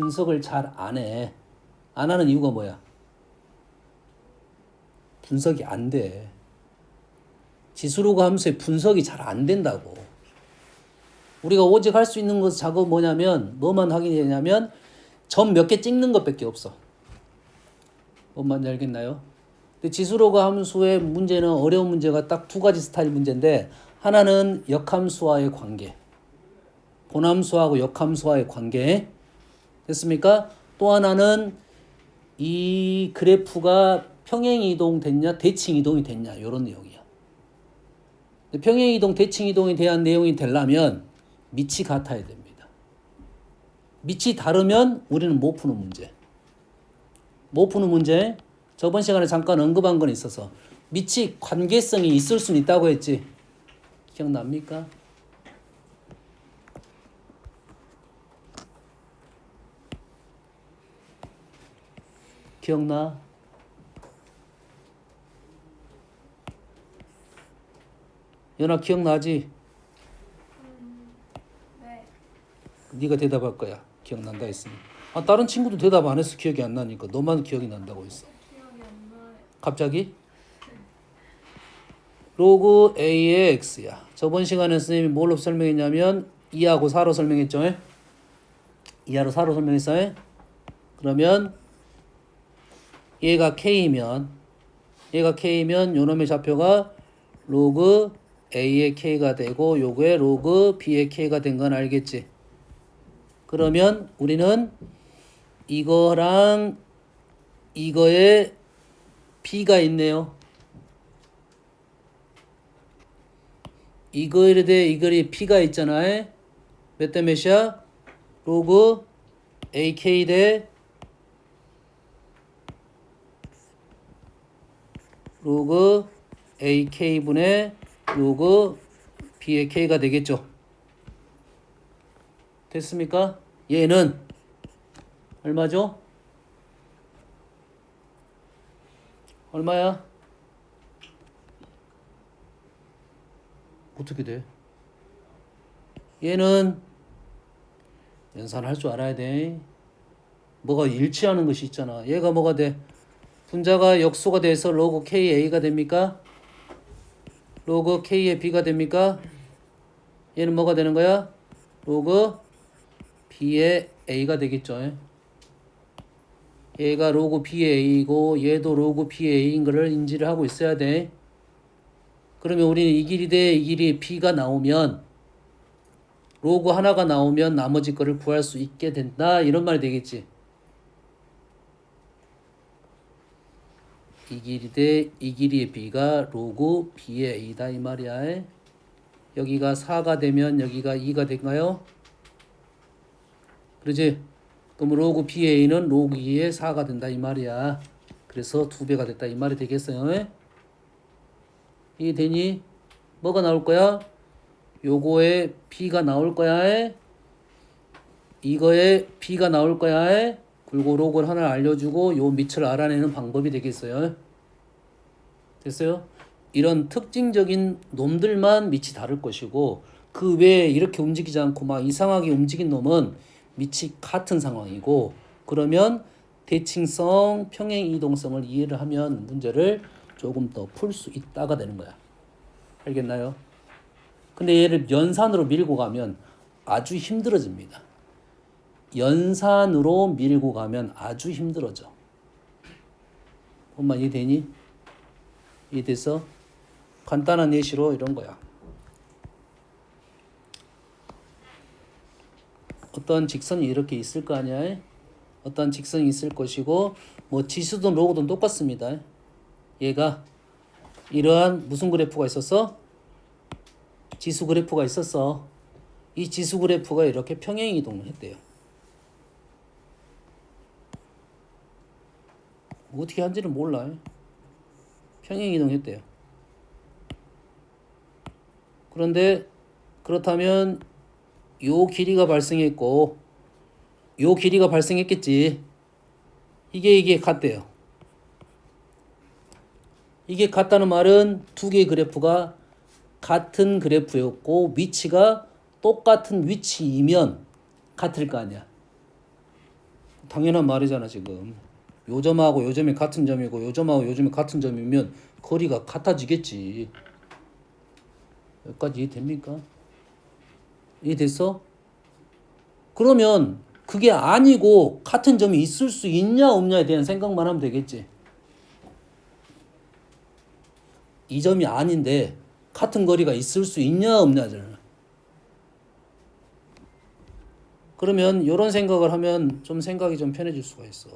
분석을 잘 안 해. 안 하는 이유가 뭐야? 분석이 안 돼. 지수로그 함수의 분석이 잘 안 된다고. 우리가 오직 할 수 있는 것 작업 뭐냐면 뭐만 하게 되냐면 점 몇 개 찍는 것밖에 없어. 뭔 말인지 알겠나요? 근데 지수로그 함수의 문제는 어려운 문제가 딱 두 가지 스타일 문제인데 하나는 역함수와의 관계. 본함수하고 역함수와의 관계. 됐습니까? 또 하나는 이 그래프가 평행이동 됐냐 대칭이동이 됐냐 이런 내용이야. 평행이동 대칭이동에 대한 내용이 되려면 밑이 같아야 됩니다. 밑이 다르면 우리는 못 푸는 문제. 못 푸는 문제. 저번 시간에 잠깐 언급한 건 있어서 밑이 관계성이 있을 수는 있다고 했지. 기억납니까? 기억나? 연아 기억나지? 네. 네가 대답할 거야. 기억난다 했으니. 아, 다른 친구도 대답 안 해서 기억이 안 나니까 너만 기억이 난다고 했어. 기억이 안 나요. 갑자기? 로그 A의 X야. 저번 시간에 선생님이 뭘로 설명했냐면 2하고 4로 설명했죠? 2하고 4로 설명했어요? 그러면 얘가 K면 요놈의 좌표가 로그 A의 K가 되고 요거의 로그 B의 K가 된 건 알겠지? 그러면 우리는 이거랑 이거에 B가 있네요. 이거에 대해 이거에 P가 있잖아요. 몇 대 몇이야? 로그 AK 대 로그 AK분의 로그 B의 K가 되겠죠. 됐습니까? 얘는 얼마죠? 얼마야? 어떻게 돼? 얘는 연산할 줄 알아야 돼. 뭐가 일치하는 것이 있잖아. 얘가 뭐가 돼? 분자가 역수가 돼서 로그 KA가 됩니까? 로그 K의 B가 됩니까? 얘는 뭐가 되는 거야? 로그 B의 A가 되겠죠. 얘가 로그 B의 A이고 얘도 로그 B의 A인 거를 인지를 하고 있어야 돼. 그러면 우리는 이 길이 대 이 길이 B가 나오면 로그 하나가 나오면 나머지 거를 구할 수 있게 된다. 이런 말이 되겠지. 이 길이 대 이 길이의 B가 로그 B의 A다 이 말이야. 여기가 4가 되면 여기가 2가 된가요? 그러지? 그럼 로그 B의 A는 로그 2의 4가 된다 이 말이야. 그래서 2배가 됐다 이 말이 되겠어요. 이해되니? 뭐가 나올 거야? 요거에 B가 나올 거야. 이거에 B가 나올 거야. 그리고 로그를 하나 알려주고 요 밑을 알아내는 방법이 되겠어요. 됐어요? 이런 특징적인 놈들만 밑이 다를 것이고 그 외에 이렇게 움직이지 않고 막 이상하게 움직인 놈은 밑이 같은 상황이고 그러면 대칭성, 평행 이동성을 이해를 하면 문제를 조금 더 풀 수 있다가 되는 거야. 알겠나요? 근데 얘를 연산으로 밀고 가면 아주 힘들어집니다. 연산으로 밀고 가면 아주 힘들어져. 엄마 이해되니? 이해됐어? 간단한 예시로 이런 거야. 어떤 직선이 이렇게 있을 거 아니야? 어떤 직선이 있을 것이고 뭐 지수든 로그든 똑같습니다. 얘가 이러한 무슨 그래프가 있었어? 지수 그래프가 있었어. 이 지수 그래프가 이렇게 평행 이동을 했대요. 어떻게 한지는 몰라. 평행 이동했대요. 그런데 그렇다면 요 길이가 발생했고 요 길이가 발생했겠지. 이게 같대요. 이게 같다는 말은 두 개의 그래프가 같은 그래프였고 위치가 똑같은 위치이면 같을 거 아니야. 당연한 말이잖아 지금. 요 점하고 요 점이 같은 점이고 요 점하고 요 점이 같은 점이면 거리가 같아지겠지. 여기까지 이해됩니까? 이해됐어? 그러면 그게 아니고 같은 점이 있을 수 있냐 없냐에 대한 생각만 하면 되겠지. 이 점이 아닌데 같은 거리가 있을 수 있냐 없냐잖아. 그러면 이런 생각을 하면 좀 생각이 좀 편해질 수가 있어.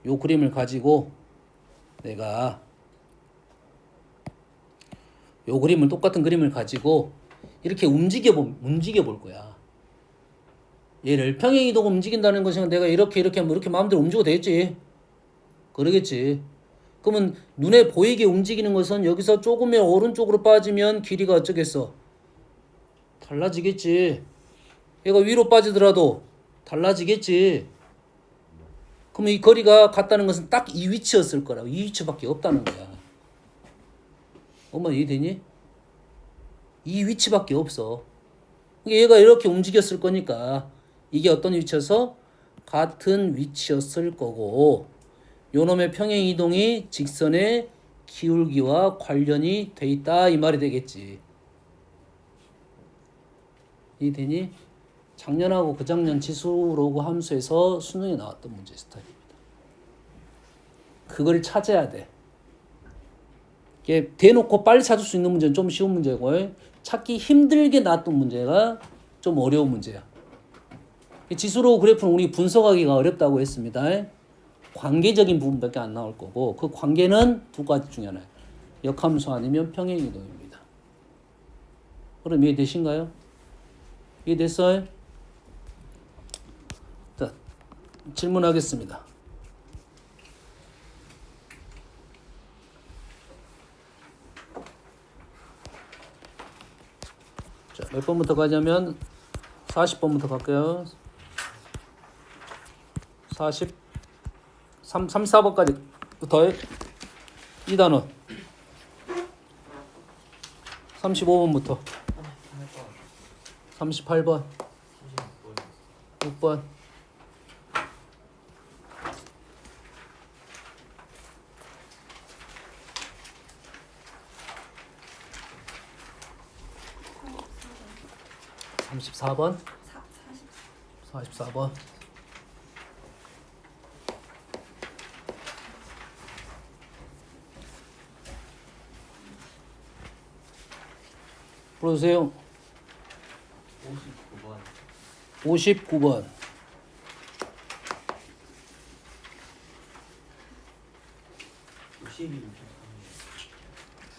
요 그림을 가지고 내가 요 그림을 똑같은 그림을 가지고 이렇게 움직여 볼 거야. 얘를 평행이동을 움직인다는 것은 내가 이렇게 하면 이렇게 마음대로 움직여도 되겠지. 그러겠지. 그러면 눈에 보이게 움직이는 것은 여기서 조금의 오른쪽으로 빠지면 길이가 어쩌겠어? 달라지겠지. 얘가 위로 빠지더라도 달라지겠지. 그러면 이 거리가 같다는 것은 딱 이 위치였을 거라고. 이 위치밖에 없다는 거야. 엄마 이해되니? 이 위치밖에 없어. 얘가 이렇게 움직였을 거니까 이게 어떤 위치여서? 같은 위치였을 거고 요놈의 평행 이동이 직선의 기울기와 관련이 돼 있다 이 말이 되겠지. 이해되니? 작년하고 그 작년 지수로그 함수에서 수능에 나왔던 문제 스타일입니다. 그걸 찾아야 돼. 이게 대놓고 빨리 찾을 수 있는 문제는 좀 쉬운 문제고 찾기 힘들게 나왔던 문제가 좀 어려운 문제야. 지수로그 그래프는 우리 분석하기가 어렵다고 했습니다. 관계적인 부분밖에 안 나올 거고 그 관계는 두 가지 중에 하나예요. 역함수 아니면 평행이동입니다. 그럼 이해되신가요? 이해됐어요? 자, 질문하겠습니다. 자, 몇 번부터 가냐면 40번부터 갈게요. 34번까지 더해. 이 단원 35번부터 38번 6번 34번 44번 불러주세요. 59번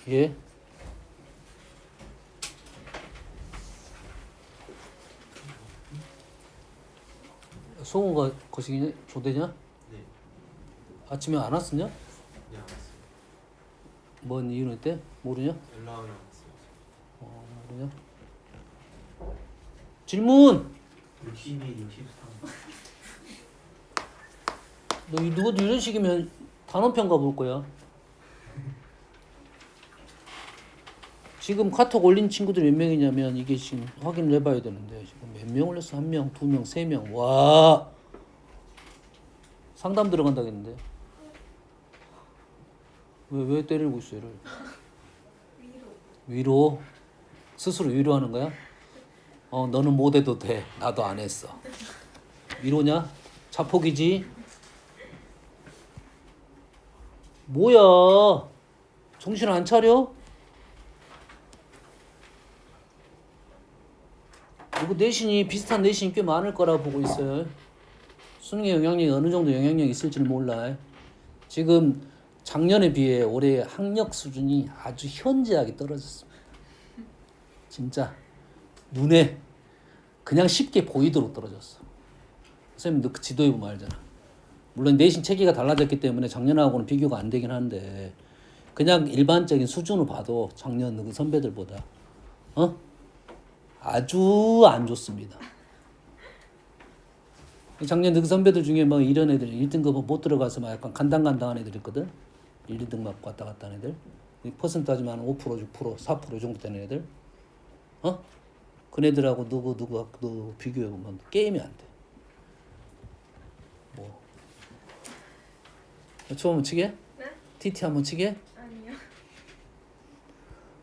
예. 송우가 거시기 조대냐? 네. 아침에 안 왔었냐? 네, 알았어요. 뭔 이유는 있대? 모르냐? 연락을 안 왔어요. 모르냐? 질문! 62, 63. 너 누구도 이런 식이면 단원평가 볼 거야. 지금 카톡 올린 친구들이 몇 명이냐면 이게 지금 확인을 해봐야 되는데 지금 몇 명 올렸어? 1명, 2명, 3명. 와 상담 들어간다겠는데. 왜 때리고 있어 얘를? 위로. 스스로 위로하는 거야? 너는 못해도 돼. 나도 안 했어. 위로냐? 자폭이지? 뭐야? 정신 안 차려? 이거 내신이 비슷한 내신이 꽤 많을 거라 보고 있어요. 수능의 영향력이 어느 정도 영향력이 있을지는 몰라. 지금 작년에 비해 올해 학력 수준이 아주 현저하게 떨어졌습니다. 진짜 눈에 그냥 쉽게 보이도록 떨어졌어. 선생님 너 그 지도에 보면 알잖아. 물론 내신 체계가 달라졌기 때문에 작년하고는 비교가 안 되긴 한데 그냥 일반적인 수준으로 봐도 작년 그 선배들보다 아주 안 좋습니다. 작년 그 선배들 중에 뭐 이런 애들 1등급 못 들어가서 막 약간 간당간당한 애들 있거든. 1, 2등 막 왔다 갔다 하는 애들. 퍼센트 따지면 5%, 6%, 4% 정도 되는 애들. 그 애들하고 누구 비교해보면 게임이 안 돼. 춤 한번 치게? 네? TT 한번 치게? 아니요.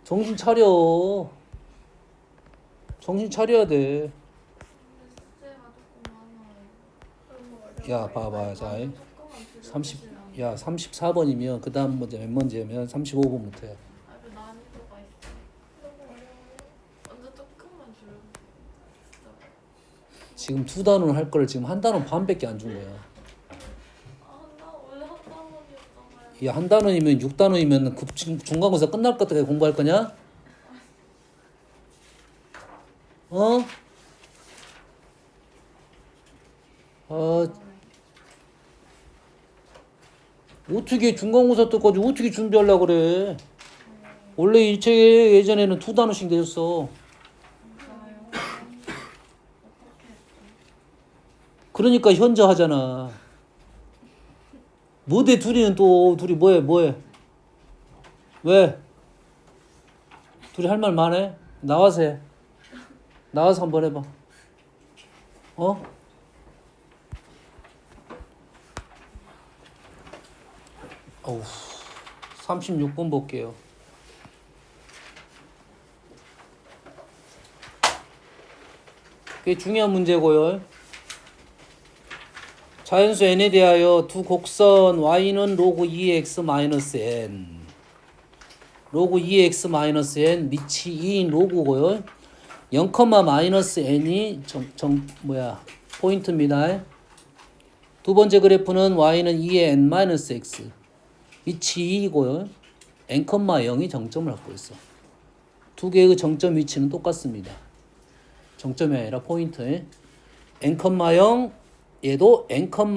정신 차려. 정신 차려야 돼. 근데 숙제가 조금 많아요. 너무 어려워요. 야, 봐봐. 자, 많이 조금만 30, 줄여주세요. 야, 34번이면 그 다음 문제 몇 문제면 35번부터 해. 아, 그 난이도가 있어. 너무 어려워요. 완전 조금만 줄여주세요. 진짜. 지금 두 단원 할 걸 지금 한 단원 반밖에 안 준 거야. 아, 원래 한 단원이었잖아요. 야, 한 단원이면 6단원이면 중간고사 끝날 것 같아 공부할 거냐? 어? 어떻게 중간고사 때까지 어떻게 준비하려고 그래? 원래 이 책에 예전에는 두 단원씩 내줬어. 진짜요? 어떻게 했죠? 그러니까 현저 하잖아. 뭐대 둘이는 또 둘이 뭐해? 왜? 둘이 할 말 많아? 나와서 해. 나와서 한번 해봐. 어? 어우, 36번 볼게요. 꽤 중요한 문제고요. 자연수 n에 대하여 두 곡선 y는 로그 2x-n 로그 2x-n 밑이 2인 로그고요. 0, -n이 포인트입니다. 두 번째 그래프는 y는 2의 n-x 밑이 2이고요. n, 0이 정점을 갖고 있어. 두 개의 정점 위치는 똑같습니다. 정점이 아니라 포인트. n, 0 얘도 n, 0,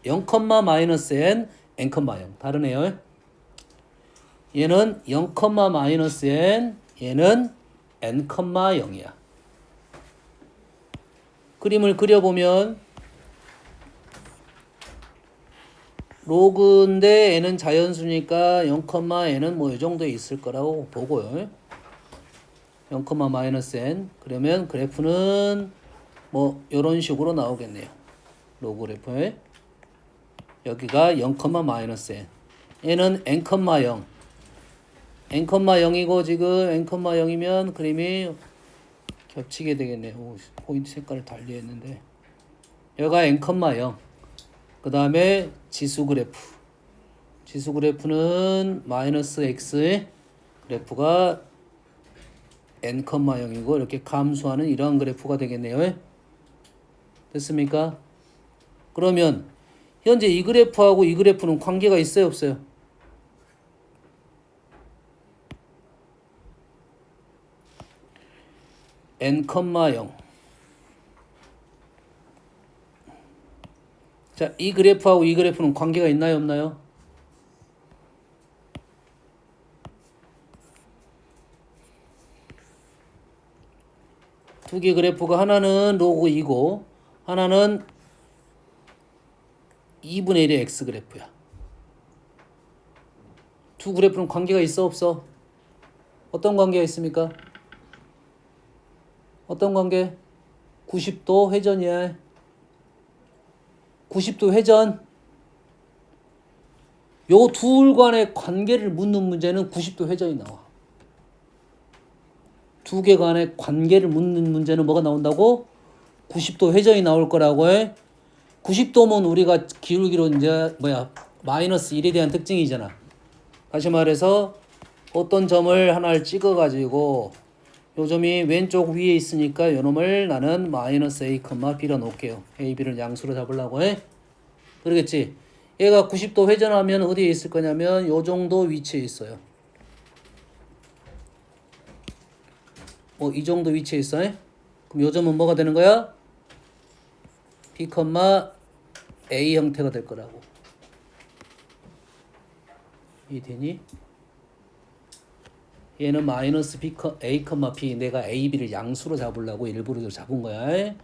0-n, n, 0 다르네요. 얘는 0, -n, 얘는 n, 0이야. 그림을 그려보면 로그인데 n은 자연수니까 0, n은 뭐 이 정도에 있을 거라고 보고요. 0, -n 그러면 그래프는 뭐 이런 식으로 나오겠네요. 로그 그래프에 여기가 0, -n 얘는 n, 0 n, 0이고 지금 n, 0이면 그림이 겹치게 되겠네요. 오, 포인트 색깔을 달리 했는데 여기가 n, 0 그 다음에 지수 그래프. 지수 그래프는 -x의 그래프가 n, 0이고 이렇게 감소하는 이러한 그래프가 되겠네요. 됐습니까? 그러면 현재 이 그래프하고 이 그래프는 관계가 있어요, 없어요? n, 0. 자, 이 그래프하고 이 그래프는 관계가 있나요, 없나요? 두 개 그래프가 하나는 로그 2고 하나는 2분의 1의 x 그래프야. 두 그래프는 관계가 있어, 없어? 어떤 관계가 있습니까? 어떤 관계? 90도 회전이야. 90도 회전. 요 둘 간의 관계를 묻는 문제는 90도 회전이 나와. 두 개 간의 관계를 묻는 문제는 뭐가 나온다고? 90도 회전이 나올 거라고 해. 90도면 우리가 기울기로 이제 마이너스 1에 대한 특징이잖아. 다시 말해서 어떤 점을 하나를 찍어가지고 요 점이 왼쪽 위에 있으니까 요 놈을 나는 마이너스 a, b로 놓을게요. a, b를 양수로 잡으려고 해. 그러겠지? 얘가 90도 회전하면 어디에 있을 거냐면 요 정도 위치에 있어요. 뭐 이 정도 위치에 있어. 그럼 요 점은 뭐가 되는 거야? b, a 형태가 될 거라고. 이해되니? 얘는 마이너스 a, b 내가 a, b를 양수로 잡으려고 일부러 잡은 거야.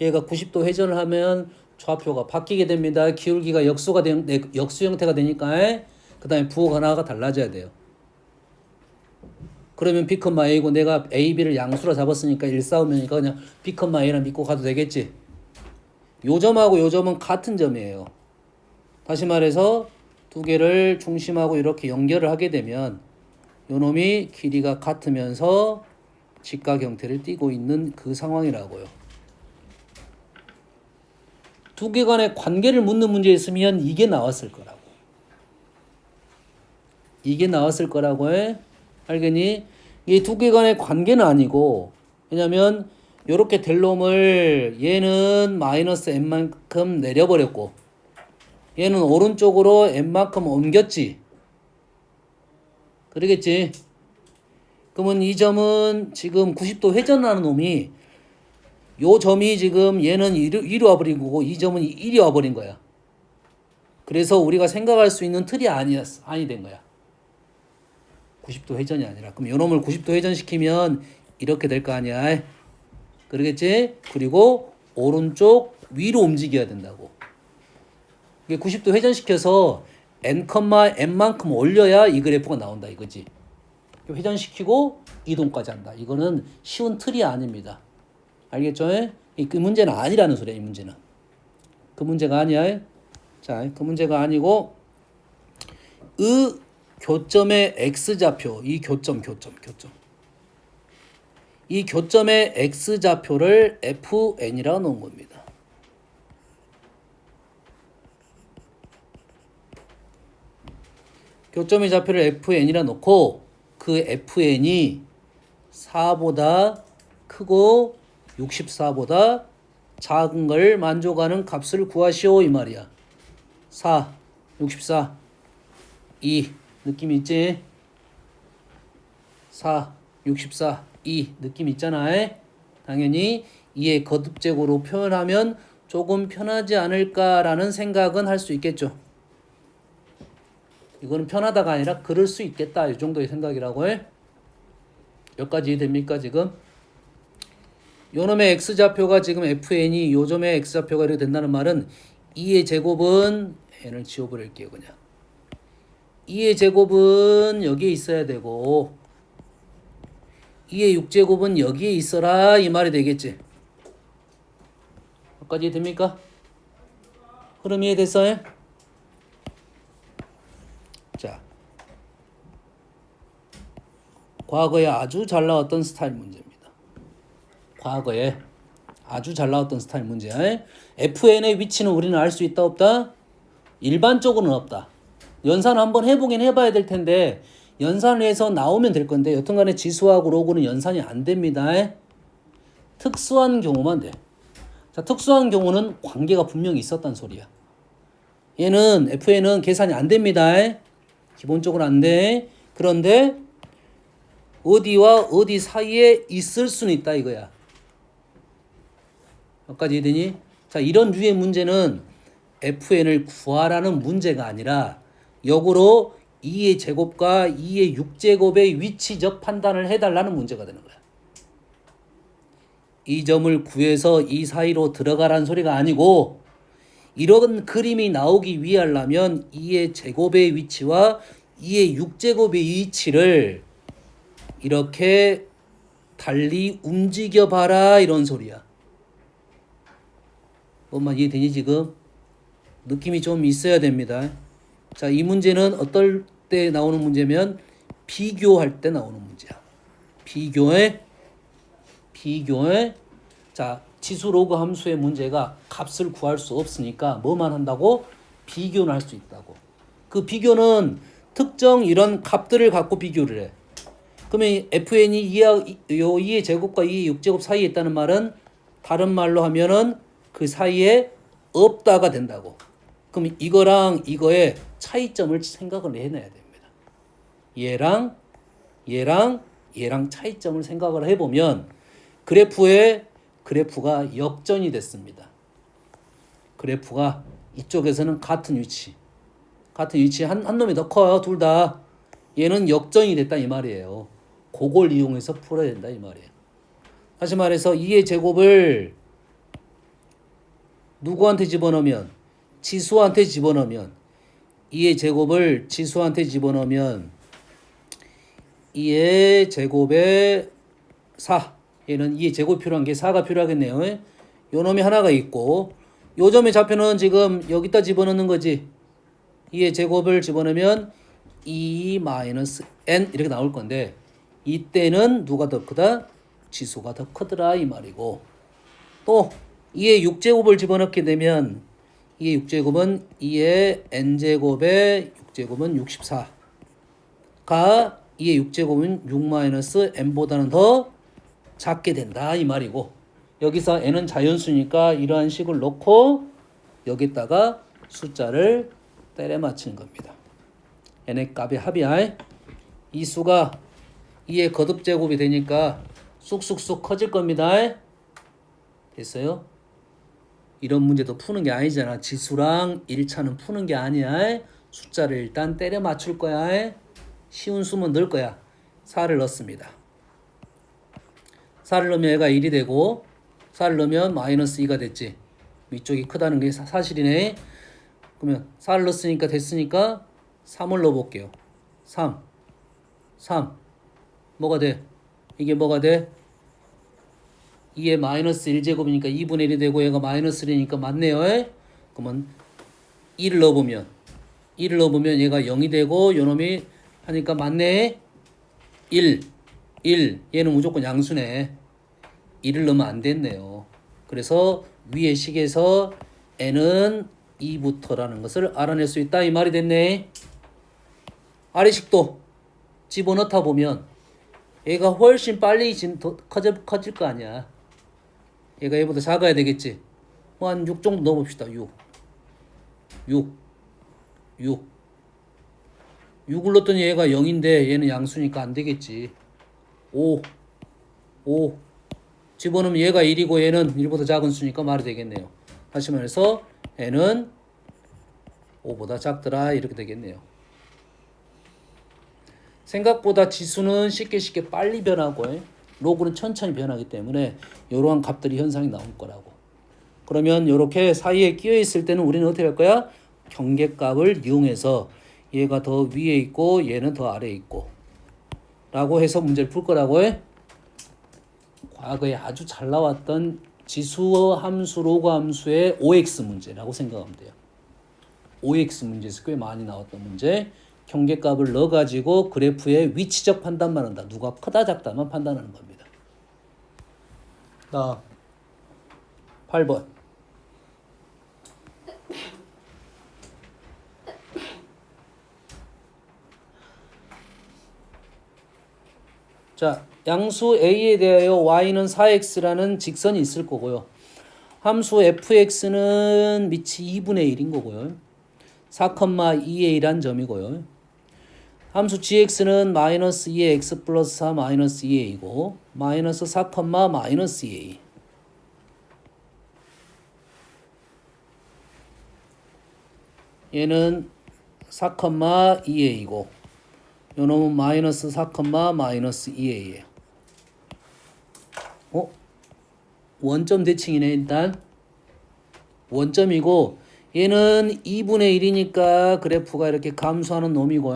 얘가 90도 회전을 하면 좌표가 바뀌게 됩니다. 기울기가 역수 형태가 되니까 그 다음에 부호 하나가 달라져야 돼요. 그러면 b, a고 내가 a, b를 양수로 잡았으니까 1싸움이니까 그냥 b, a랑 믿고 가도 되겠지. 요 점하고 요 점은 같은 점이에요. 다시 말해서 두 개를 중심하고 이렇게 연결을 하게 되면 요놈이 길이가 같으면서 직각 형태를 띠고 있는 그 상황이라고요. 두 개 간의 관계를 묻는 문제였으면 이게 나왔을 거라고. 이게 나왔을 거라고 해. 알겠니? 이 두 개 간의 관계는 아니고, 왜냐면 요렇게 될 놈을 얘는 마이너스 n만큼 내려버렸고 얘는 오른쪽으로 n만큼 옮겼지. 그러겠지? 그러면 이 점은 지금 90도 회전하는 놈이 요 점이 지금 얘는 1이 와버린 거고 이 점은 1이 와버린 거야. 그래서 우리가 생각할 수 있는 틀이 아니 된 거야. 90도 회전이 아니라. 그럼 요 놈을 90도 회전시키면 이렇게 될 거 아니야. 그러겠지? 그리고 오른쪽 위로 움직여야 된다고. 이게 90도 회전시켜서 n만큼 올려야 이 그래프가 나온다 이거지. 회전시키고 이동까지 한다. 이거는 쉬운 틀이 아닙니다. 알겠죠? 그 문제는 아니라는 소리야. 이 문제는. 그 문제가 아니야. 자, 그 문제가 아니고 의 교점의 x좌표, 이 교점. 이 교점의 x좌표를 fn이라고 놓은 겁니다. 교점의 좌표를 fn이라 놓고 그 fn이 4보다 크고 64보다 작은 걸 만족하는 값을 구하시오 이 말이야. 4, 64, 2 느낌 있지? 4, 64, 2 느낌 있잖아. 당연히 2의 거듭제곱으로 표현하면 조금 편하지 않을까라는 생각은 할 수 있겠죠. 이거는 편하다가 아니라 그럴 수 있겠다 이 정도의 생각이라고 해. 여기까지 됩니까 지금? 요놈의 x좌표가 지금 fn이 요점의 x좌표가 이렇게 된다는 말은 2의 제곱은 n을 지워버릴게요 그냥. 2의 제곱은 여기에 있어야 되고 2의 6제곱은 여기에 있어라 이 말이 되겠지. 여기까지 됩니까? 흐름 이해됐어요? 자, 과거에 아주 잘 나왔던 스타일 문제입니다. 과거에 아주 잘 나왔던 스타일 문제야. fn의 위치는 우리는 알 수 있다 없다? 일반적으로는 없다. 연산 한번 해보긴 해봐야 될 텐데 연산을 해서 나오면 될 건데 여튼간에 지수하고 로그는 연산이 안 됩니다. 특수한 경우만 돼. 자, 특수한 경우는 관계가 분명히 있었단 소리야. 얘는 fn은 계산이 안 됩니다. 기본적으로 안 돼. 그런데 어디와 어디 사이에 있을 수는 있다 이거야. 여기까지 되니? 자, 이런 류의 문제는 fn을 구하라는 문제가 아니라 역으로 2의 제곱과 2의 6제곱의 위치적 판단을 해달라는 문제가 되는 거야. 이 점을 구해서 이 사이로 들어가라는 소리가 아니고 이런 그림이 나오기 위하려면 2의 제곱의 위치와 2의 6제곱의 위치를 이렇게 달리 움직여봐라 이런 소리야. 뭔만 이해되니 지금? 느낌이 좀 있어야 됩니다. 자, 이 문제는 어떨 때 나오는 문제면 비교할 때 나오는 문제야. 비교해. 자, 지수 로그 함수의 문제가 값을 구할 수 없으니까 뭐만 한다고? 비교는 할 수 있다고. 그 비교는 특정 이런 값들을 갖고 비교를 해. 그러면 fn이 2의 제곱과 2의 6제곱 사이에 있다는 말은 다른 말로 하면은 그 사이에 없다가 된다고. 그럼 이거랑 이거의 차이점을 생각을 해내야 됩니다. 얘랑 차이점을 생각을 해보면 그래프가 역전이 됐습니다. 그래프가 이쪽에서는 같은 위치 한 놈이 더 커요. 둘 다. 얘는 역전이 됐다 이 말이에요. 그걸 이용해서 풀어야 된다 이 말이에요. 다시 말해서 2의 제곱을 누구한테 집어넣으면? 지수한테 집어넣으면 2의 제곱을 지수한테 집어넣으면 2의 제곱에 4 얘는 2의 제곱이 필요한 게 4가 필요하겠네요. 요 놈이 하나가 있고 요 점의 좌표는 지금 여기다 집어넣는 거지. 2의 제곱을 집어넣으면 2 마이너스 n 이렇게 나올 건데 이때는 누가 더 크다? 지수가 더 크더라 이 말이고 또 2의 6제곱을 집어넣게 되면 2의 6제곱은 2의 n제곱의 6제곱은 64가 2의 6제곱은 6 마이너스 n보다는 더 작게 된다 이 말이고 여기서 n은 자연수니까 이러한 식을 놓고 여기다가 숫자를 때려 맞추는 겁니다. n의 값의 합이야. 이 수가 2의 거듭제곱이 되니까 쑥쑥쑥 커질 겁니다. 됐어요? 이런 문제도 푸는 게 아니잖아. 지수랑 1차는 푸는 게 아니야. 숫자를 일단 때려 맞출 거야. 쉬운 수면 넣을 거야. 4를 넣습니다. 4를 넣으면 얘가 1이 되고 4를 넣으면 마이너스 2가 됐지. 위쪽이 크다는 게 사실이네. 그러면 4를 넣었으니까 됐으니까 3을 넣어볼게요. 3 뭐가 돼? 이게 뭐가 돼? 2의 마이너스 1제곱이니까 2분의 1이 되고 얘가 마이너스 1이니까 맞네요. 그러면 1을 넣어보면 얘가 0이 되고 요놈이 하니까 맞네. 1 얘는 무조건 양수네. 1을 넣으면 안 됐네요. 그래서 위의 식에서 n은 2부터라는 것을 알아낼 수 있다 이 말이 됐네. 아래식도 집어넣다 보면 얘가 훨씬 빨리 더 커질 거 아니야. 얘가 얘보다 작아야 되겠지. 뭐 한 6 정도 넣어봅시다. 6을 넣었더니 얘가 0인데 얘는 양수니까 안 되겠지. 5 집어넣으면 얘가 1이고 얘는 1보다 작은 수니까 말이 되겠네요. 다시 말해서 n은 5보다 작더라 이렇게 되겠네요. 생각보다 지수는 쉽게 빨리 변하고 로그는 천천히 변하기 때문에 이러한 값들이 현상이 나올 거라고. 그러면 이렇게 사이에 끼어 있을 때는 우리는 어떻게 할 거야? 경계값을 이용해서 얘가 더 위에 있고 얘는 더 아래에 있고 라고 해서 문제를 풀 거라고 해. 과거에 아주 잘 나왔던 지수 함수 로그 함수의 OX 문제라고 생각하면 돼요. OX 문제에서 꽤 많이 나왔던 문제. 경계값을 넣어가지고 그래프의 위치적 판단만 한다. 누가 크다 작다만 판단하는 겁니다. 자, 8번. 자, 양수 a에 대하여 y는 4x라는 직선이 있을 거고요. 함수 fx는 밑이 2분의 1인 거고요. 4,2a란 점이고요. 함수 gx는 마이너스 2의 x 플러스 4 마이너스 2a이고 마이너스 4, 마이너스 2a. 얘는 4, 2a이고 요놈은 마이너스 4, 마이너스 2a예요. 원점 대칭이네. 일단 원점이고 얘는 2분의 1이니까 그래프가 이렇게 감소하는 놈이고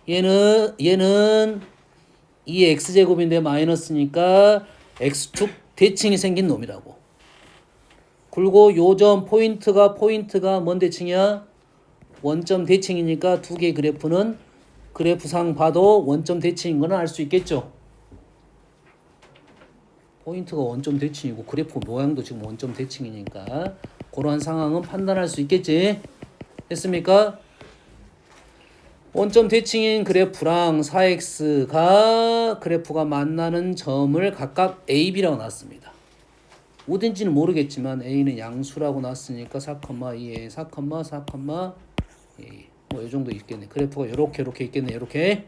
얘는 2의 x제곱인데 마이너스니까 x축 대칭이 생긴 놈이라고. 그리고 요점 포인트가 뭔 대칭이야? 원점 대칭이니까 두 개의 그래프는 그래프상 봐도 원점 대칭인 거는 알 수 있겠죠. 포인트가 원점 대칭이고 그래프 모양도 지금 원점 대칭이니까 그러한 상황은 판단할 수 있겠지. 됐습니까? 원점 대칭인 그래프랑 4x가 그래프가 만나는 점을 각각 A, B라고 놨습니다. 어딘지는 모르겠지만 A는 양수라고 놨으니까 4,2에 4, 4,2 뭐 이 정도 있겠네. 그래프가 이렇게 있겠네. 이렇게.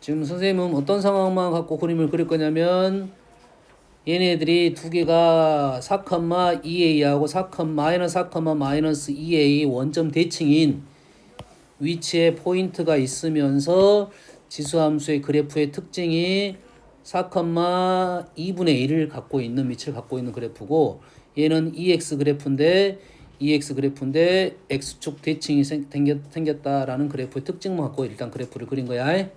지금 선생님은 어떤 상황만 갖고 그림을 그릴 거냐면 얘네들이 두 개가 4,2a하고 4, 마이너스 2a 원점 대칭인 위치에 포인트가 있으면서 지수함수의 그래프의 특징이 4,2분의 1을 갖고 있는 위치를 갖고 있는 그래프고 얘는 EX 그래프인데 X축 대칭이 생겼다라는 그래프의 특징만 갖고 일단 그래프를 그린 거야.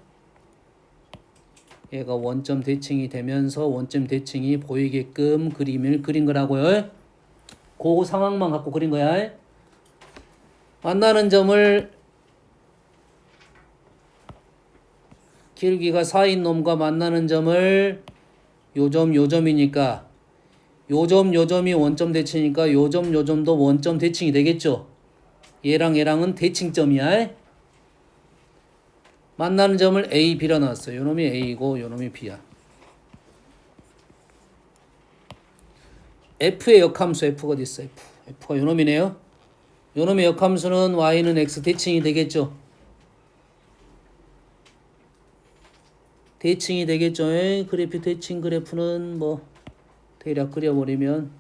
얘가 원점 대칭이 되면서 원점 대칭이 보이게끔 그림을 그린 거라고요. 그 상황만 갖고 그린 거야. 만나는 점을 길기가 4인 놈과 만나는 점을 요점이니까 요점이 원점 대칭이니까 요점도 원점 대칭이 되겠죠. 얘랑은 대칭점이야. 만나는 점을 A, B라 놨어요. 요놈이 A고 요놈이 B야. F의 역함수 F가 어디 있어? F가 요놈이네요. 요놈의 역함수는 Y는 X 대칭이 되겠죠. 대칭이 되겠죠. 그래프 대칭 그래프는 뭐 대략 그려버리면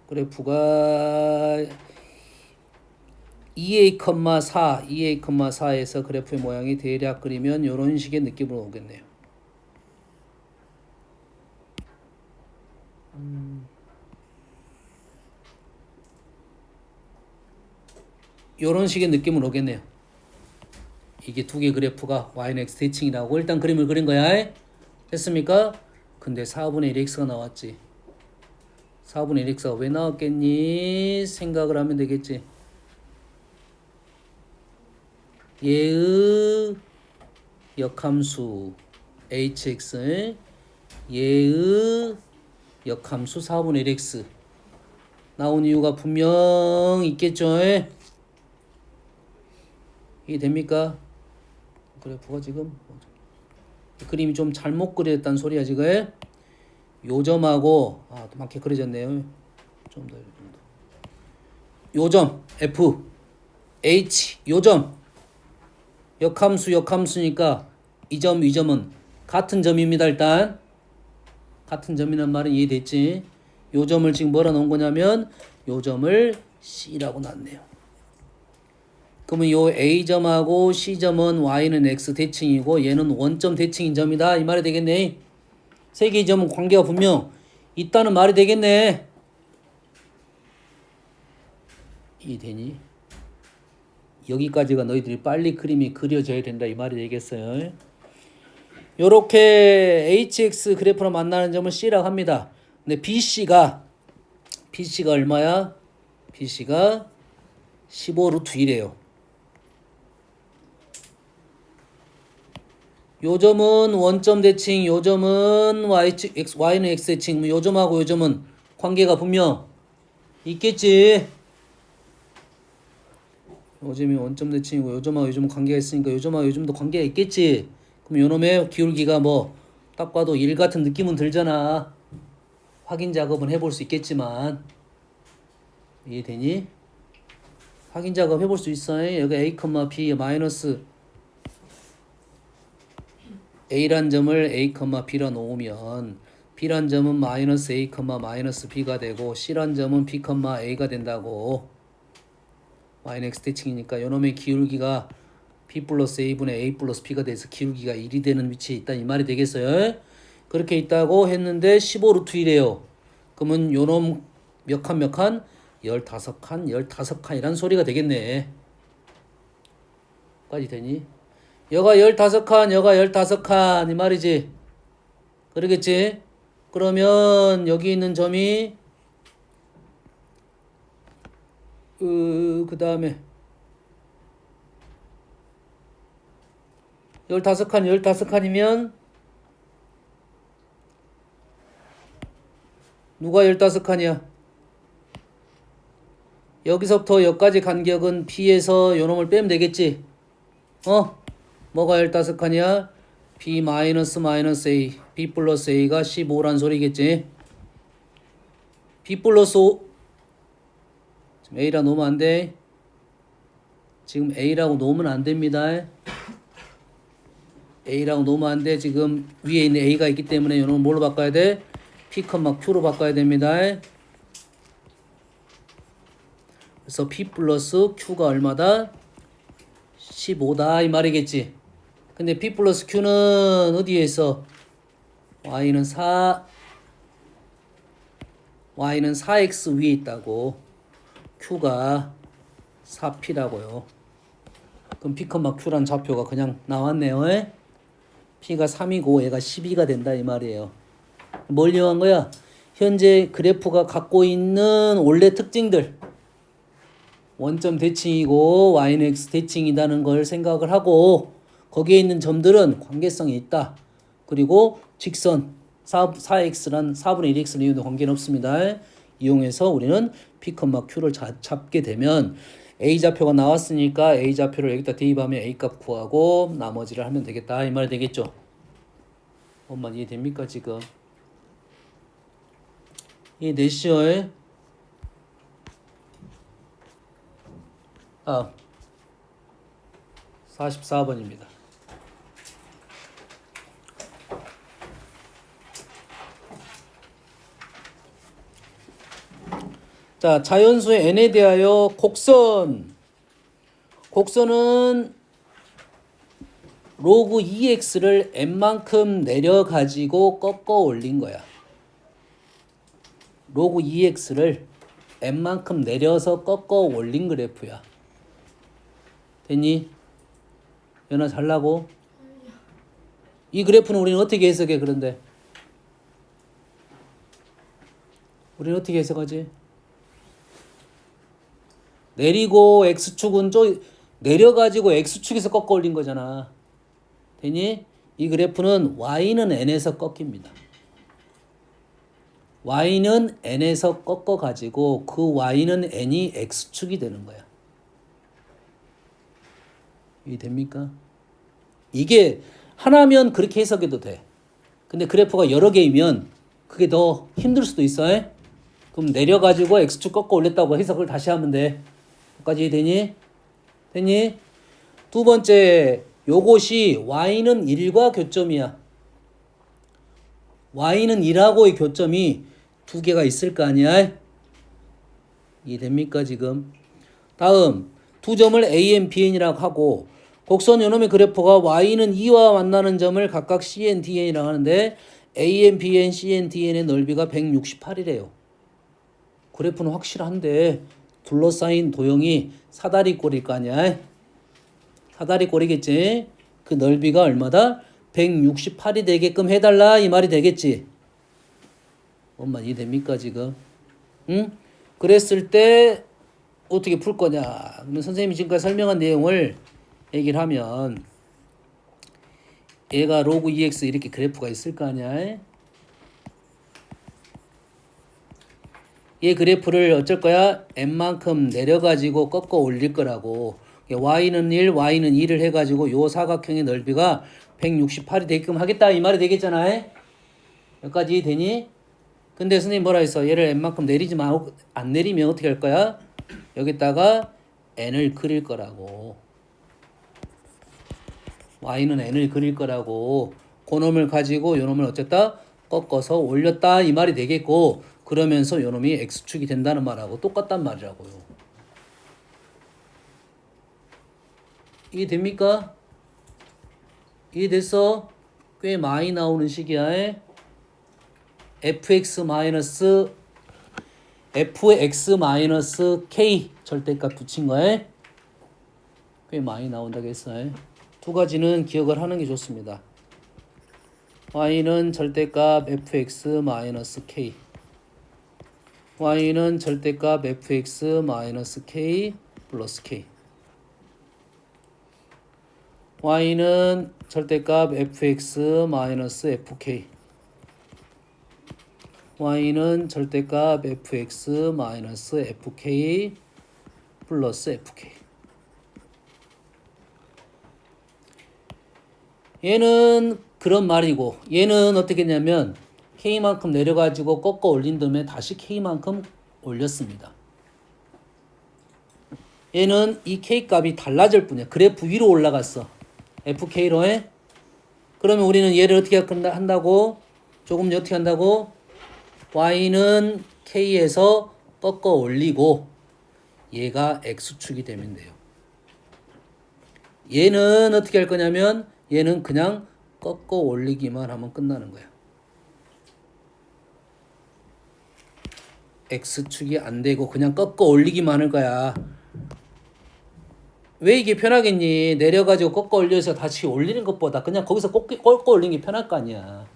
그래프가 2a,4에서 그래프의 모양이 대략 그리면 이런 식의 느낌으로 오겠네요. 이런 식의 느낌으로 오겠네요. 이게 두 개 그래프가 y는 x 대칭이라고 일단 그림을 그린 거야. 됐습니까? 근데 4분의 1x가 나왔지. 4분의 1x가 왜 나왔겠니? 생각을 하면 되겠지. 얘의 역함수 hx, 얘의 역함수 4분의 1x 나온 이유가 분명 있겠죠. 이게 됩니까? 그래프가 지금 그림이 좀 잘못 그렸다는 소리야 지금. 요점하고 또 맞게 그려졌네요. 좀 더 요점 F H 요점 역함수니까 이 점은 같은 점입니다. 일단 같은 점이란 말은 이해됐지. 요점을 지금 뭐라 놓은 거냐면 요점을 C라고 놨네요. 그러면 요 A점하고 C점은 Y는 X 대칭이고 얘는 원점 대칭인 점이다. 이 말이 되겠네. 세 개의 점은 관계가 분명 있다는 말이 되겠네. 이해되니? 여기까지가 너희들이 빨리 그림이 그려져야 된다. 이 말이 되겠어요. 요렇게 HX 그래프로 만나는 점을 C라고 합니다. 근데 BC가 얼마야? BC가 15루트 1이에요. 요점은 원점 대칭, 요점은 y는 x 대칭, 요점하고 요점은 관계가 분명 있겠지. 요점이 원점 대칭이고 요점하고 요점은 관계가 있으니까 요점하고 요점도 관계가 있겠지. 그럼 요놈의 기울기가 뭐 딱 봐도 1 같은 느낌은 들잖아. 확인 작업은 해볼 수 있겠지만 이해되니? 확인 작업 해볼 수 있어. 여기 a, b 마이너스 A란 점을 A, B라 놓으면 B란 점은 마이너스 A, 마이너스 B가 되고 C란 점은 B, A가 된다고. Y는 X 대칭이니까 요놈의 기울기가 B 플러스 A분의 A 플러스 B가 돼서 기울기가 1이 되는 위치에 있다. 이 말이 되겠어요? 그렇게 있다고 했는데 15루트 1이에요. 그러면 요놈 몇 칸? 15칸이란 소리가 되겠네. 까지 되니? 여가 15칸 이 말이지. 그러겠지? 그러면 여기 있는 점이 그 다음에 15칸이면 누가 15칸이야? 여기서부터 여기까지 간격은 B에서 요놈을 빼면 되겠지? 뭐가 15칸이야? B 마이너스 A, B 플러스 A가 15란 소리겠지? B 플러스 5 지금 A라 놓으면 안 돼. 지금 A라고 놓으면 안 됩니다. A라고 놓으면 안 돼. 지금 위에 있는 A가 있기 때문에 요놈은 뭘로 바꿔야 돼? P, Q로 바꿔야 됩니다. 그래서 P 플러스 Q가 얼마다? 15다 이 말이겠지. 근데 P 플러스 Q는 어디에 있어? Y는 4 Y는 4X 위에 있다고. Q가 4P라고요. 그럼 P, Q란 좌표가 그냥 나왔네요. 에? P가 3이고 얘가 12가 된다 이 말이에요. 뭘 이용한 거야? 현재 그래프가 갖고 있는 원래 특징들. 원점 대칭이고 Y는 X 대칭이라는 걸 생각을 하고 거기에 있는 점들은 관계성이 있다. 그리고 직선 4x란 4분의 1x는 이유도 관계는 없습니다. 이용해서 우리는 P, Q를 잡게 되면 A 좌표가 나왔으니까 A 좌표를 여기다 대입하면 A 값 구하고 나머지를 하면 되겠다 이 말이 되겠죠. 엄마 이해됩니까 지금? 이해되시죠? 아 44번입니다. 자, 자연수의 n에 대하여 곡선. 곡선은 로그 2x를 n만큼 내려가지고 꺾어 올린 거야. 로그 2x를 n만큼 내려서 꺾어 올린 그래프야. 됐니? 연아 잘라고? 이 그래프는 우리는 어떻게 해석해 그런데? 우리는 어떻게 해석하지? 내리고 x축은 내려가지고 x축에서 꺾어 올린 거잖아. 되니? 이 그래프는 y는 n에서 꺾입니다. y는 n에서 꺾어 가지고 그 y는 n이 x축이 되는 거야. 이해 됩니까? 이게 하나면 그렇게 해석해도 돼. 근데 그래프가 여러 개이면 그게 더 힘들 수도 있어. 그럼 내려가지고 x축 꺾어 올렸다고 해석을 다시 하면 돼. 여기까지 되니? 됐니? 두 번째, 요것이 y는 1과 교점이야. y는 1하고의 교점이 두 개가 있을 거 아니야? 이해됩니까 지금? 다음, 두 점을 AN, BN이라고 하고 곡선 요놈의 그래프가 y는 2와 만나는 점을 각각 CN, DN이라고 하는데 AN, BN, CN, DN의 넓이가 168이래요. 그래프는 확실한데 둘러싸인 도형이 사다리꼴일 거 아니야? 사다리꼴이겠지? 그 넓이가 얼마다? 168이 되게끔 해달라 이 말이 되겠지? 엄마 이해됩니까 지금? 응? 그랬을 때 어떻게 풀 거냐? 그러면 선생님이 지금까지 설명한 내용을 얘기를 하면 얘가 로그 2x 이렇게 그래프가 있을 거 아니야? 얘 그래프를 어쩔 거야? n만큼 내려가지고 꺾어 올릴 거라고. y는 1, y는 2를 해가지고 요 사각형의 넓이가 168이 되게끔 하겠다 이 말이 되겠잖아. 여기까지 되니? 근데 선생님 뭐라 했어? 얘를 n만큼 내리지 말고 안 내리면 어떻게 할 거야? 여기다가 n을 그릴 거라고. y는 n을 그릴 거라고. 그 놈을 가지고 요 놈을 어쨌다? 꺾어서 올렸다 이 말이 되겠고 그러면서 요 놈이 x축이 된다는 말하고 똑같단 말이라고요. 이해됩니까? 이해됐어? 꽤 많이 나오는 식이야. fx k 절대값 붙인 거에 꽤 많이 나온다겠어요. 두 가지는 기억을 하는 게 좋습니다. y는 절대값 fx k y는 절대값 fx k 플러스 k y는 절대값 fx fk y는 절대값 fx fk 플러스 fk 얘는 그런 말이고 얘는 어떻게 했냐면 k만큼 내려가지고 꺾어 올린 다음에 다시 k만큼 올렸습니다. 얘는 이 k값이 달라질 뿐이야. 그래프 위로 올라갔어. fk로 해. 그러면 우리는 얘를 어떻게 한다고? 조금 어떻게 한다고? y는 k에서 꺾어 올리고 얘가 x축이 되면 돼요. 얘는 어떻게 할 거냐면 얘는 그냥 꺾어 올리기만 하면 끝나는 거야. x축이 안 되고 그냥 꺾어 올리기만 할 거야. 왜 이게 편하겠니? 내려가지고 꺾어 올려서 다시 올리는 것보다 그냥 거기서 꺾어 올리는 게 편할 거 아니야.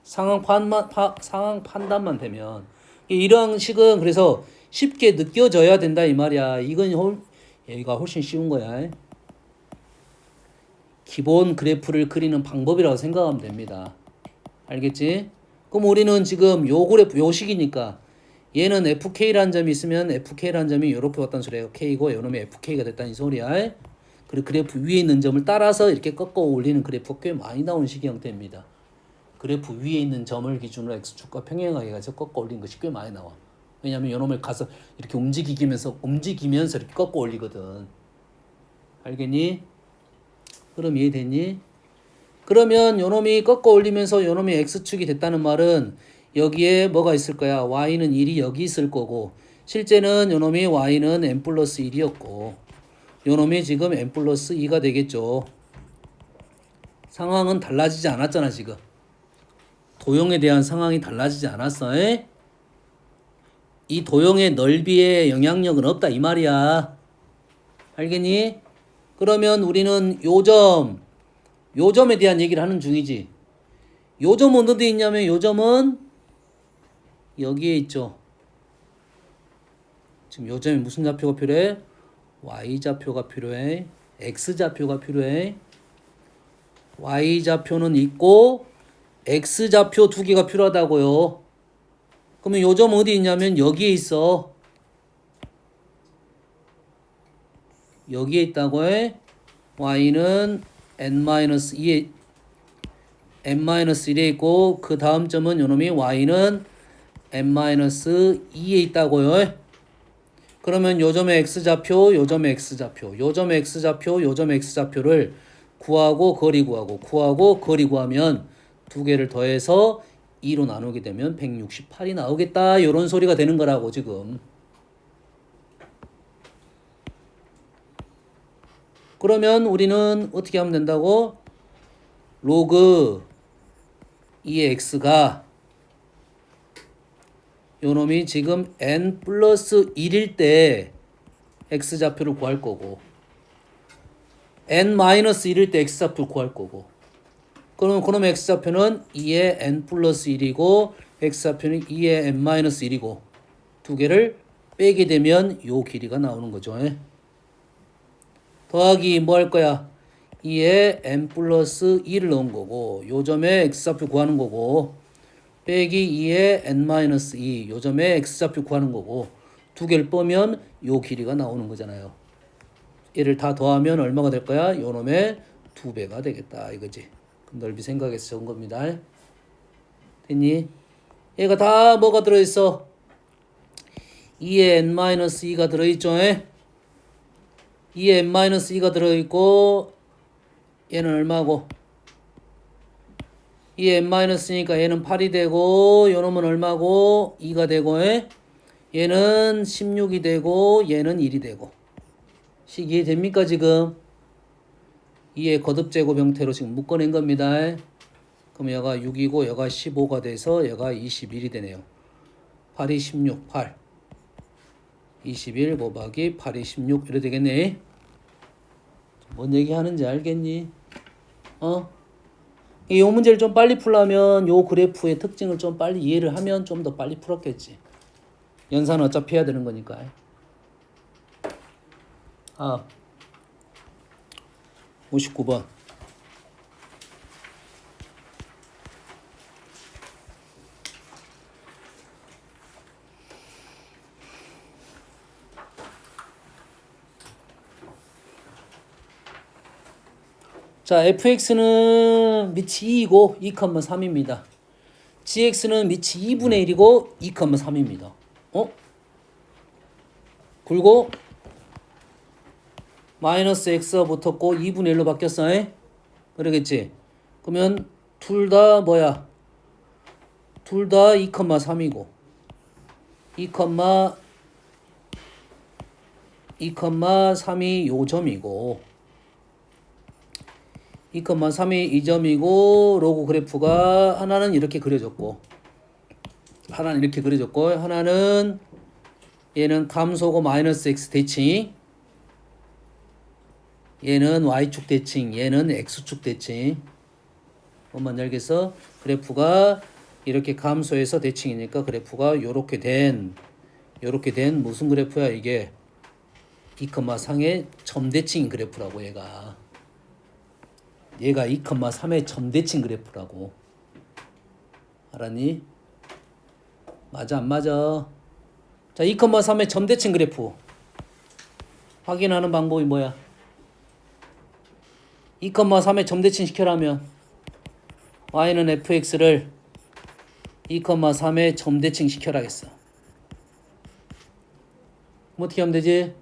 상황 판단만 되면. 이런 식은 그래서 쉽게 느껴져야 된다 이 말이야. 이건 얘가 훨씬 쉬운 거야. 기본 그래프를 그리는 방법이라고 생각하면 됩니다. 알겠지? 그럼 우리는 지금 요 그래프 요 식이니까 얘는 FK라는 점이 있으면 FK라는 점이 이렇게 왔다는 소리예요. K고 요놈이 FK가 됐다는 소리야. 그리고 그래프 위에 있는 점을 따라서 이렇게 꺾어 올리는 그래프가 꽤 많이 나오는 식의 형태입니다. 그래프 위에 있는 점을 기준으로 X축과 평행하게 가서 꺾어 올리는 것이 꽤 많이 나와. 왜냐하면 요놈을 가서 이렇게 움직이면서 이렇게 꺾어 올리거든. 알겠니? 그럼 이해됐니? 그러면 요놈이 꺾어 올리면서 요놈이 X축이 됐다는 말은 여기에 뭐가 있을 거야? Y는 1이 여기 있을 거고 실제는 요놈이 Y는 n 플러스 1이었고 요놈이 지금 n 플러스 2가 되겠죠. 상황은 달라지지 않았잖아 지금. 도형에 대한 상황이 달라지지 않았어. 이 도형의 넓이에 영향력은 없다 이 말이야. 알겠니? 그러면 우리는 요점에 대한 얘기를 하는 중이지. 요점은 어디 있냐면 요점은 여기에 있죠. 지금 요점에 무슨 좌표가 필요해? Y좌표가 필요해. X좌표가 필요해. Y좌표는 있고 X좌표 두 개가 필요하다고요. 그러면 요점 어디 있냐면 여기에 있어. 여기에 있다고 해. Y는 n-2에 n-1에 있고 그 다음 점은 요놈이 Y는 n-2에 있다고요. 그러면 요점의 X좌표, 요점의 X좌표, 요점의 X좌표, 요점의 X좌표를 구하고 거리 구하고 거리 구하면 두 개를 더해서 2로 나누게 되면 168이 나오겠다. 이런 소리가 되는 거라고 지금. 그러면 우리는 어떻게 하면 된다고? 로그 2의 x가 요놈이 지금 n 플러스 1일 때 x좌표를 구할 거고 n 마이너스 1일 때 x좌표를 구할 거고 그럼 x좌표는 2의 n 플러스 1이고 x좌표는 2의 n 마이너스 1이고 두 개를 빼게 되면 요 길이가 나오는 거죠. 더하기 뭐 할 거야? 2에 n 플러스 1을 넣은 거고 요점에 x좌표 구하는 거고 빼기 2에 n 마이너스 2 요점에 x좌표 구하는 거고 두 개를 빼면 요 길이가 나오는 거잖아요. 얘를 다 더하면 얼마가 될 거야? 요놈의 2배가 되겠다 이거지. 넓이 생각해서 적은 겁니다. 됐니? 얘가 다 뭐가 들어있어? 2에 n 마이너스 2가 들어있죠. 2에 n 마이너스 2가 들어있고 얘는 얼마고? 2에 n 마이너스 2니까 얘는 8이 되고 요놈은 얼마고? 2가 되고 얘는 16이 되고 얘는 1이 되고 식 이해됩니까 지금? 2의 거듭제곱 형태로 지금 묶어낸 겁니다. 그럼 얘가 6이고 얘가 15가 돼서 얘가 21이 되네요. 8이 16, 8 21 곱하기 8이 16 이래 되겠네. 뭔 얘기 하는지 알겠니? 이 문제를 좀 빨리 풀려면 요 그래프의 특징을 좀 빨리 이해를 하면 좀 더 빨리 풀었겠지. 연산은 어차피 해야 되는 거니까. 59번. 자, fx는 밑이 2이고 2,3입니다. gx는 밑이 2분의 1이고 2,3입니다. 그리고 마이너스 x가 붙었고 2분의 1로 바뀌었어. 그러겠지? 그러면 둘 다 뭐야? 둘 다 2,3이고 2,3이 요 점이고 2,3이 이 점이고 로그 그래프가 하나는 이렇게 그려졌고 하나는 이렇게 그려졌고 하나는 얘는 감소고 마이너스 x 대칭 얘는 y축 대칭 얘는 x축 대칭 한번 알겠어? 그래프가 이렇게 감소해서 대칭이니까 그래프가 요렇게 된 무슨 그래프야 이게 2,3의 점대칭 그래프라고 얘가 2,3의 점대칭 그래프라고 알았니? 맞아 안 맞아? 자 2,3의 점대칭 그래프 확인하는 방법이 뭐야? 2,3의 점대칭 시켜라면 y는 fx를 2,3의 점대칭 시켜라겠어. 뭐 어떻게 하면 되지?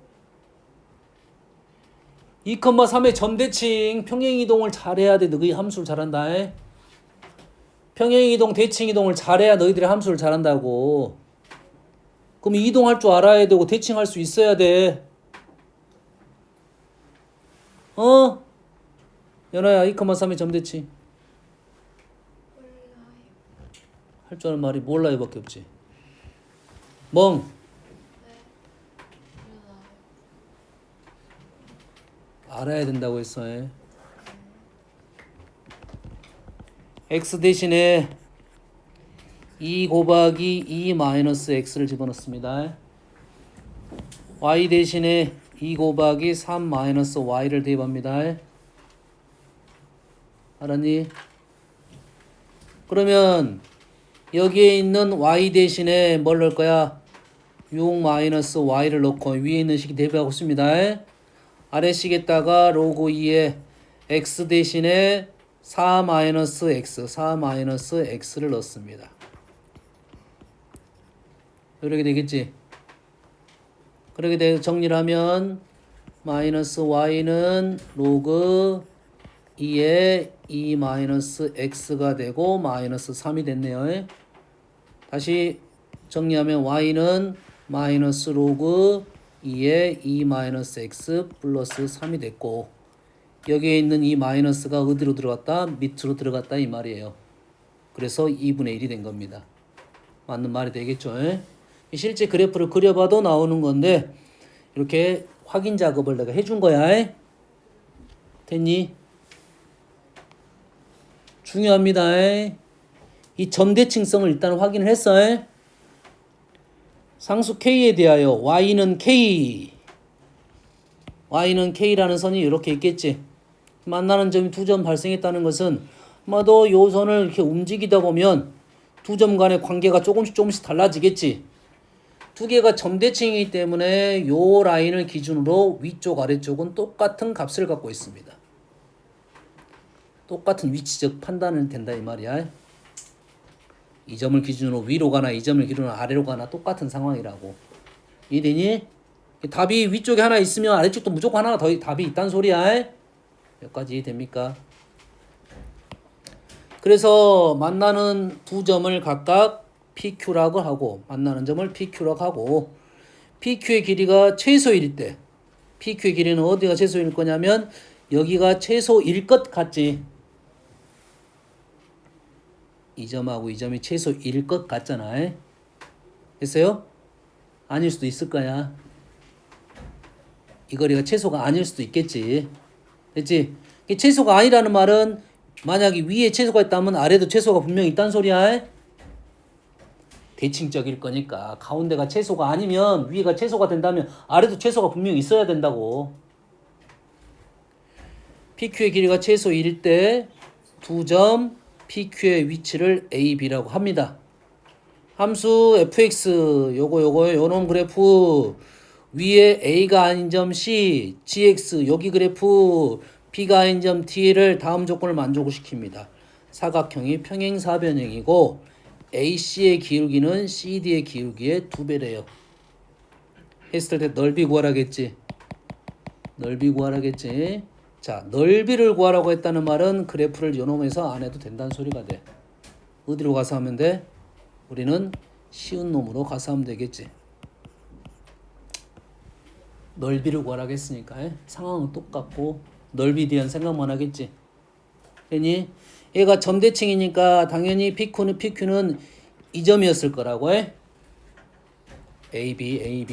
2,3의 점대칭 평행이동을 잘해야 돼. 너희 함수를 잘한다. 평행이동, 대칭이동을 잘해야 너희들이 함수를 잘한다고. 그럼 이동할 줄 알아야 되고 대칭할 수 있어야 돼. 연아야 2,3의 점대칭 몰라요. 할 줄 아는 말이 몰라요 밖에 없지. 멍 네. 몰라요. 알아야 된다고 했어. x 대신에 2 곱하기 2 마이너스 x를 집어넣습니다. y 대신에 2 곱하기 3 마이너스 y를 대입합니다. 알았니? 그러면 여기에 있는 y 대신에 뭘 넣을 거야? 6 마이너스 y를 넣고 위에 있는 식이 대입하고 있습니다. 아래식에다가 로그 2에 x 대신에 4 마이너스 x를 넣습니다. 이렇게 되겠지? 그렇게 정리를 하면 마이너스 y는 로그 2에 2 마이너스 x가 되고 마이너스 3이 됐네요. 다시 정리하면 y는 마이너스 로그 2에 2 마이너스 x 플러스 3이 됐고 여기에 있는 이 마이너스가 어디로 들어갔다? 밑으로 들어갔다 이 말이에요. 그래서 2분의 1이 된 겁니다. 맞는 말이 되겠죠? 실제 그래프를 그려봐도 나오는 건데 이렇게 확인 작업을 내가 해준 거야. 됐니? 중요합니다. 이 점대칭성을 일단 확인을 했어. 상수 K에 대하여 Y는 K라는 선이 이렇게 있겠지. 만나는 점이 두 점 발생했다는 것은 아마도 요 선을 이렇게 움직이다 보면 두 점 간의 관계가 조금씩 달라지겠지. 두 개가 점대칭이기 때문에 요 라인을 기준으로 위쪽 아래쪽은 똑같은 값을 갖고 있습니다. 똑같은 위치적 판단은 된다 이 말이야. 이 점을 기준으로 위로 가나 이 점을 기준으로 아래로 가나 똑같은 상황이라고. 이해되니? 답이 위쪽에 하나 있으면 아래쪽도 무조건 하나 더 답이 있다는 소리야. 여기까지 이해됩니까? 그래서 만나는 두 점을 각각 PQ라고 하고 만나는 점을 PQ라고 하고 PQ의 길이가 최소일 때 PQ의 길이는 어디가 최소일 거냐면 여기가 최소일 것 같지. 이 점하고 이 점이 최소일 것 같잖아. 됐어요? 아닐 수도 있을 거야. 이 거리가 최소가 아닐 수도 있겠지. 됐지? 최소가 아니라는 말은 만약에 위에 최소가 있다면 아래도 최소가 분명히 있다는 소리야. 대칭적일 거니까 가운데가 최소가 아니면 위에가 최소가 된다면 아래도 최소가 분명히 있어야 된다고. PQ의 길이가 최소일 때 두 점 PQ의 위치를 A, B라고 합니다. 함수 fx 요놈 그래프 위에 A가 아닌 점 C, GX 여기 그래프 B가 아닌 점 T를 다음 조건을 만족시킵니다. 사각형이 평행사변형이고 AC의 기울기는 CD의 기울기의 2배래요. 했을 때 넓이 구하라겠지. 넓이 구하라겠지. 자, 넓이를 구하라고 했다는 말은 그래프를 요놈에서 안 해도 된다는 소리가 돼. 어디로 가서 하면 돼? 우리는 쉬운 놈으로 가서 하면 되겠지. 넓이를 구하라고 했으니까 상황은 똑같고 넓이에 대한 생각만 하겠지. 됐니? 얘가 점대칭이니까 당연히 PQ는 이 점이었을 거라고 해. AB,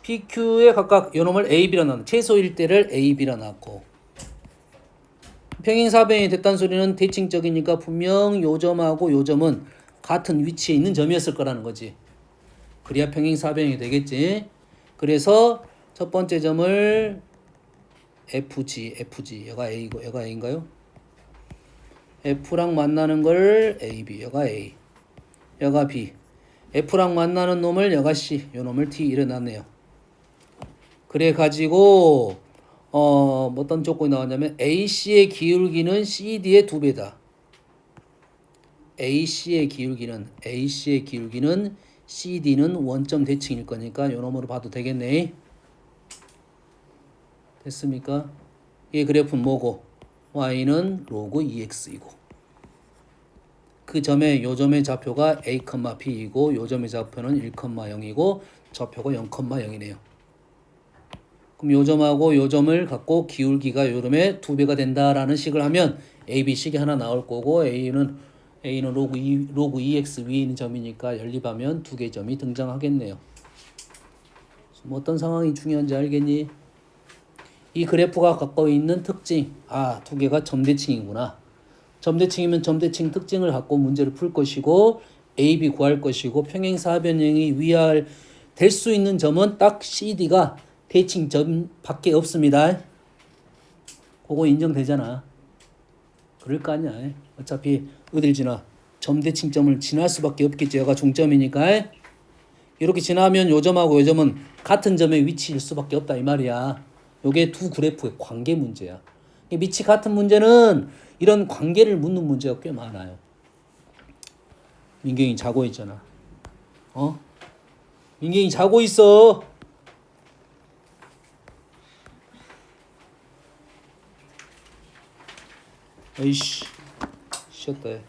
PQ에 각각 요놈을 AB라 놨고 최소 1대를 AB라 놨고 평행사변이 됐다는 소리는 대칭적이니까 분명 요 점하고 요 점은 같은 위치에 있는 점이었을 거라는 거지. 그래야 평행사변이 되겠지. 그래서 첫 번째 점을 FG 얘가 A고 얘가 A인가요? F랑 만나는 걸 AB 얘가 A 얘가 B F랑 만나는 놈을 얘가 C 요 놈을 T 이래 놨네요. 그래 가지고 어떤 조건이 나왔냐면 AC의 기울기는 CD의 2배다. AC의 기울기는 CD는 원점 대칭일 거니까 요 놈으로 봐도 되겠네. 됐습니까? 이 그래프는 뭐고? y는 로그 2x이고 그 점에 요 점의 좌표가 a, b이고 요 점의 좌표는 1,0이고 좌표가 0,0이네요. 그럼 요 점하고 요 점을 갖고 기울기가 요 점의 2배가 된다라는 식을 하면 a, b 식이 하나 나올 거고 a는 로그 2x 위에 있는 점이니까 연립하면 두 개의 점이 등장하겠네요. 뭐 어떤 상황이 중요한지 알겠니? 이 그래프가 갖고 있는 특징, 두 개가 점대칭이구나. 점대칭이면 점대칭 특징을 갖고 문제를 풀 것이고 A, B 구할 것이고 평행사변형이 위할 될 수 있는 점은 딱 CD가 대칭점 밖에 없습니다. 그거 인정되잖아. 그럴 거 아니야. 어차피 어딜 지나 점대칭점을 지날 수밖에 없겠지. 얘가 중점이니까. 이렇게 지나면 요 점하고 요 점은 같은 점에 위치일 수밖에 없다 이 말이야. 요게 두 그래프의 관계 문제야. 위치 같은 문제는 이런 관계를 묻는 문제가 꽤 많아요. 민경이 자고 있잖아. 민경이 자고 있어. 에이씨, 쉬었다 해.